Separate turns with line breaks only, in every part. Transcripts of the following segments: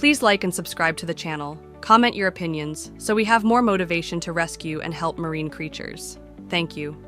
Please like and subscribe to the channel. Comment your opinions so we have more motivation to rescue and help marine creatures. Thank you.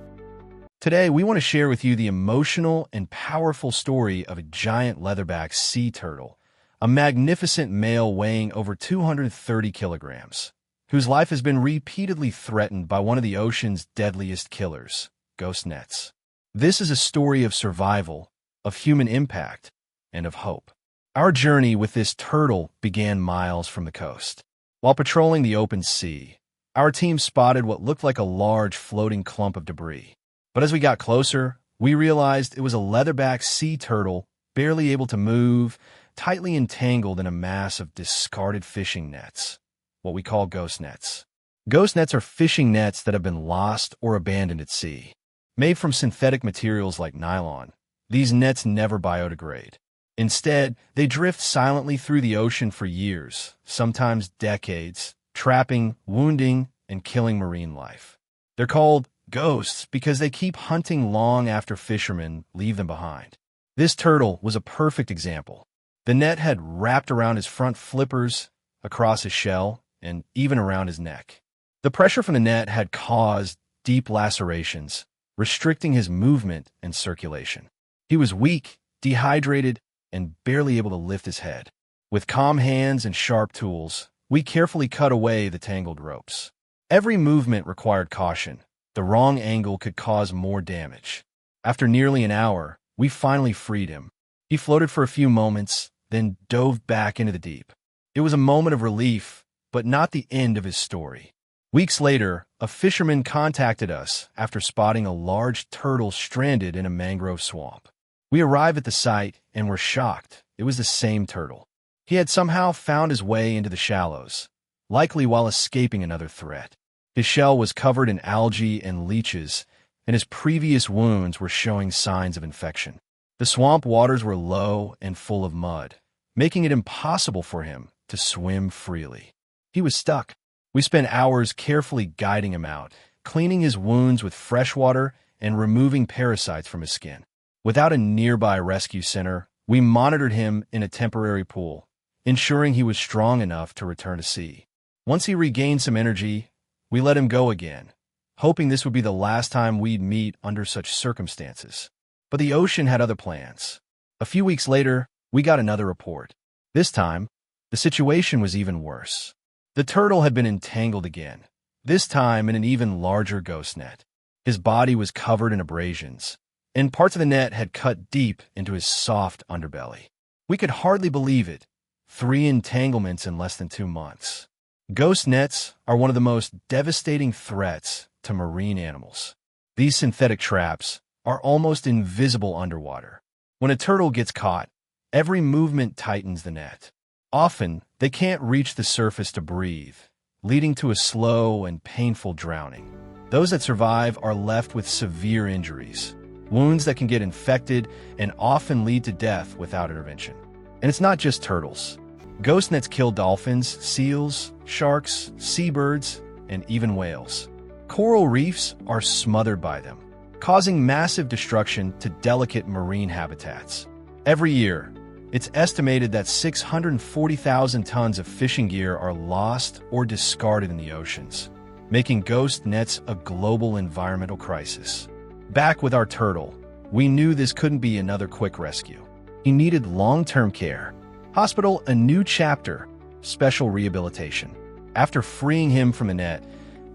Today, we want to share with you the emotional and powerful story of a giant leatherback sea turtle, a magnificent male weighing over 230 kilograms, whose life has been repeatedly threatened by one of the ocean's deadliest killers, ghost nets. This is a story of survival, of human impact, and of hope. Our journey with this turtle began miles from the coast. While patrolling the open sea, our team spotted what looked like a large floating clump of debris. But as we got closer, we realized it was a leatherback sea turtle, barely able to move, tightly entangled in a mass of discarded fishing nets, what we call ghost nets. Ghost nets are fishing nets that have been lost or abandoned at sea. Made from synthetic materials like nylon, these nets never biodegrade. Instead, they drift silently through the ocean for years, sometimes decades, trapping, wounding, and killing marine life. They're called ghosts because they keep hunting long after fishermen leave them behind. This turtle was a perfect example. The net had wrapped around his front flippers, across his shell, and even around his neck. The pressure from the net had caused deep lacerations, restricting his movement and circulation. He was weak, dehydrated, and barely able to lift his head. With calm hands and sharp tools, we carefully cut away the tangled ropes. Every movement required caution. The wrong angle could cause more damage. After nearly an hour, we finally freed him. He floated for a few moments, then dove back into the deep. It was a moment of relief, but not the end of his story. Weeks later, a fisherman contacted us after spotting a large turtle stranded in a mangrove swamp. We arrived at the site and were shocked. It was the same turtle. He had somehow found his way into the shallows, likely while escaping another threat. His shell was covered in algae and leeches, and his previous wounds were showing signs of infection. The swamp waters were low and full of mud, making it impossible for him to swim freely. He was stuck. We spent hours carefully guiding him out, cleaning his wounds with fresh water and removing parasites from his skin. Without a nearby rescue center, we monitored him in a temporary pool, ensuring he was strong enough to return to sea. Once he regained some energy, we let him go again, hoping this would be the last time we'd meet under such circumstances. But the ocean had other plans. A few weeks later, we got another report. This time, the situation was even worse. The turtle had been entangled again, this time in an even larger ghost net. His body was covered in abrasions, and parts of the net had cut deep into his soft underbelly. We could hardly believe it. 3 entanglements in less than 2 months. Ghost nets are one of the most devastating threats to marine animals. These synthetic traps are almost invisible underwater. When a turtle gets caught, every movement tightens the net. Often, they can't reach the surface to breathe, leading to a slow and painful drowning. Those that survive are left with severe injuries, wounds that can get infected and often lead to death without intervention. And it's not just turtles. Ghost nets kill dolphins, seals, sharks, seabirds, and even whales. Coral reefs are smothered by them, causing massive destruction to delicate marine habitats. Every year, it's estimated that 640,000 tons of fishing gear are lost or discarded in the oceans, making ghost nets a global environmental crisis. Back with our turtle, we knew this couldn't be another quick rescue. He needed long-term care. Hospital, a new chapter, special rehabilitation. After freeing him from the net,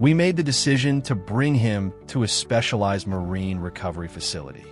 we made the decision to bring him to a specialized marine recovery facility.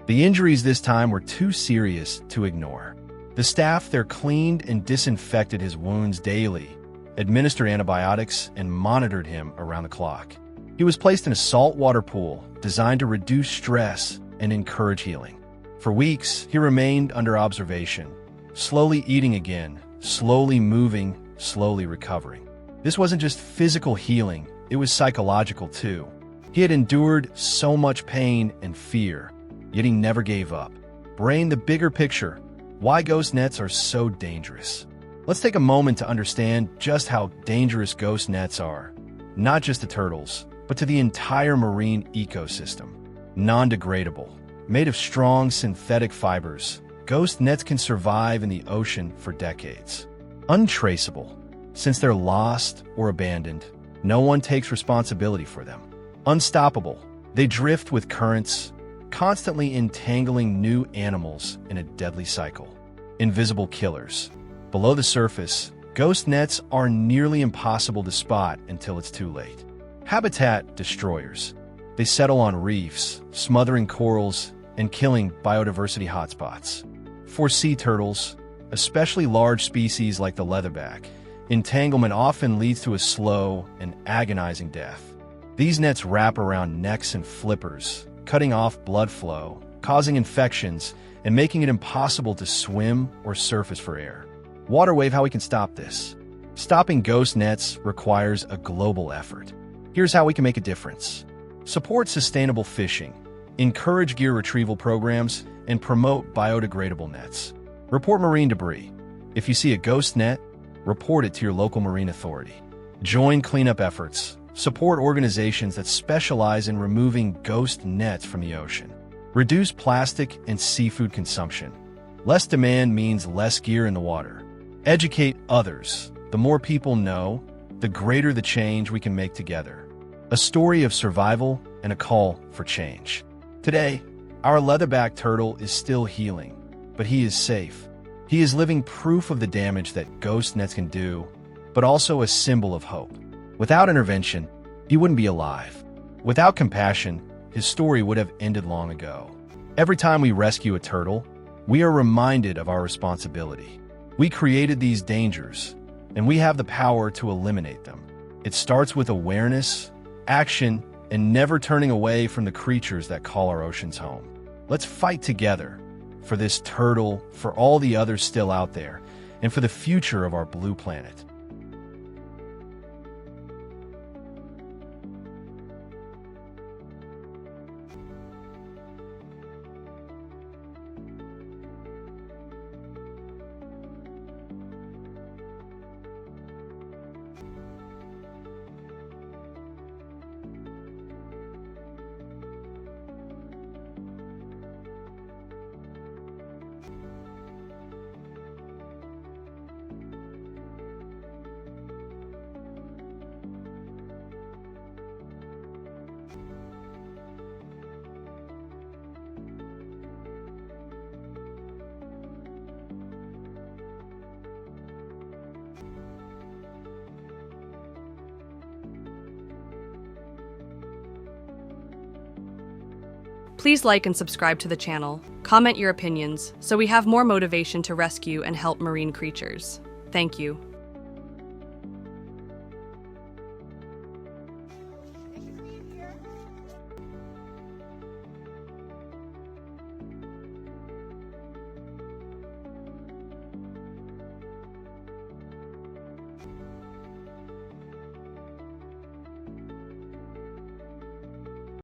The injuries this time were too serious to ignore. The staff there cleaned and disinfected his wounds daily, administered antibiotics, and monitored him around the clock. He was placed in a saltwater pool designed to reduce stress and encourage healing. For weeks, he remained under observation, slowly eating again, slowly moving, slowly recovering. This wasn't just physical healing, it was psychological too. He had endured so much pain and fear, yet he never gave up. Brain, the bigger picture, why ghost nets are so dangerous. Let's take a moment to understand just how dangerous ghost nets are, not just to turtles, but to the entire marine ecosystem. Non-degradable, made of strong synthetic fibers, ghost nets can survive in the ocean for decades. Untraceable. Since they're lost or abandoned, no one takes responsibility for them. Unstoppable. They drift with currents, constantly entangling new animals in a deadly cycle. Invisible killers. Below the surface, ghost nets are nearly impossible to spot until it's too late. Habitat destroyers. They settle on reefs, smothering corals and killing biodiversity hotspots. For sea turtles, especially large species like the leatherback, entanglement often leads to a slow and agonizing death. These nets wrap around necks and flippers, cutting off blood flow, causing infections, and making it impossible to swim or surface for air. Waterwave, how we can stop this. Stopping ghost nets requires a global effort. Here's how we can make a difference. Support sustainable fishing, encourage gear retrieval programs, and promote biodegradable nets. Report marine debris. If you see a ghost net, report it to your local marine authority. Join cleanup efforts. Support organizations that specialize in removing ghost nets from the ocean. Reduce plastic and seafood consumption. Less demand means less gear in the water. Educate others. The more people know, the greater the change we can make together. A story of survival and a call for change. Today, our leatherback turtle is still healing, but he is safe. He is living proof of the damage that ghost nets can do, but also a symbol of hope. Without intervention, he wouldn't be alive. Without compassion, his story would have ended long ago. Every time we rescue a turtle, we are reminded of our responsibility. We created these dangers, and we have the power to eliminate them. It starts with awareness, action, and never turning away from the creatures that call our oceans home. Let's fight together for this turtle, for all the others still out there, and for the future of our blue planet.
Please like and subscribe to the channel. Comment your opinions so we have more motivation to rescue and help marine creatures. Thank you.